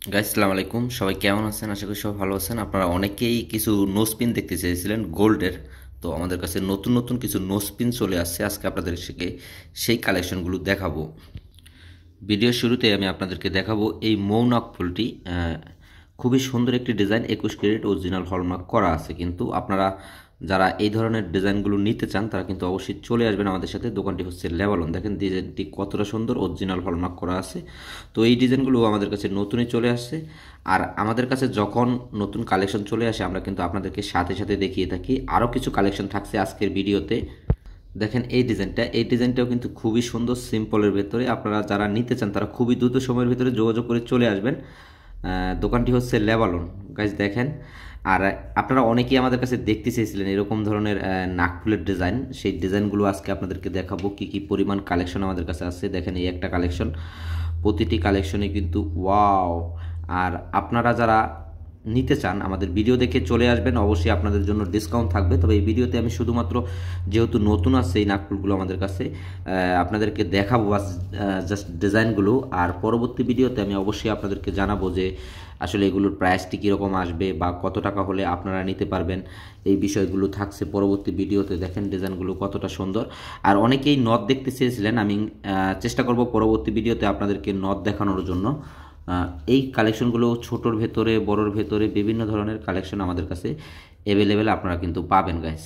Guys আসসালামু আলাইকুম, সবাই কেমন আছেন? আশা করি সবাই ভালো আছেন। আপনারা অনেকেই কিছু নোসপিন দেখতে চেয়েছিলেন গোল্ডের। তো আমাদের কাছে নতুন নতুন কিছু নোসপিন চলে আসছে, আজকে আপনাদের সেই কালেকশনগুলো দেখাবো। ভিডিওর শুরুতে আমি আপনাদেরকে দেখাবো এই মৌনক ফুলটি। খুবই সুন্দর একটি ডিজাইন, 21 ক্যারেট অরিজিনাল হলমার্ক করা আছে। কিন্তু আপনারা যারা এই ধরনের ডিজাইনগুলো নিতে চান তারা কিন্তু অবশ্যই চলে আসবেন আমাদের সাথে। দোকানটি হচ্ছে লেবালন। দেখেন ডিজাইনটি কতটা সুন্দর, অরিজিনাল হলমার্ক করা আছে। তো এই ডিজাইনগুলো আমাদের কাছে নতুনই চলে আসছে। আর আমাদের কাছে যখন নতুন কালেকশন চলে আসে আমরা কিন্তু আপনাদেরকে সাথে সাথে দেখিয়ে থাকি। আরও কিছু কালেকশন থাকছে আজকের ভিডিওতে। দেখেন এই ডিজাইনটাও কিন্তু খুবই সুন্দর, সিম্পলের ভেতরে। আপনারা যারা নিতে চান তারা খুবই দ্রুত সময়ের ভিতরে যোগাযোগ করে চলে আসবেন। দোকানটি হচ্ছে লেবালন। গাইজ দেখেন। আর আপনারা অনেকেই আমাদের কাছে দেখতে চেয়েছিলেন এরকম ধরনের নাকফুলের ডিজাইন। সেই ডিজাইনগুলো আজকে আপনাদেরকে দেখাবো কি কি পরিমাণ কালেকশন আমাদের কাছে আছে। দেখেন এই একটা কালেকশন, প্রতিটি কালেকশনে কিন্তু ওয়াও। আর আপনারা যারা নিতে চান আমাদের ভিডিও দেখে চলে আসবেন, অবশ্যই আপনাদের জন্য ডিসকাউন্ট থাকবে। তবে এই ভিডিওতে আমি শুধুমাত্র যেহেতু নতুন আছে এই নাকফুলগুলো আমাদের কাছে, আপনাদেরকে দেখাবো জাস্ট ডিজাইনগুলো। আর পরবর্তী ভিডিওতে আমি অবশ্যই আপনাদেরকে জানাবো যে আসলে এগুলোর প্রাইসটি কীরকম আসবে বা কত টাকা হলে আপনারা নিতে পারবেন। এই বিষয়গুলো থাকছে পরবর্তী ভিডিওতে। দেখেন ডিজাইনগুলো কতটা সুন্দর। আর অনেকেই নথ দেখতে চেয়েছিলেন, আমি চেষ্টা করব পরবর্তী ভিডিওতে আপনাদেরকে নথ দেখানোর জন্য। এই কালেকশনগুলো ছোটোর ভেতরে বড়োর ভেতরে বিভিন্ন ধরনের কালেকশন আমাদের কাছে অ্যাভেলেবেল আপনারা কিন্তু পাবেন গাইস।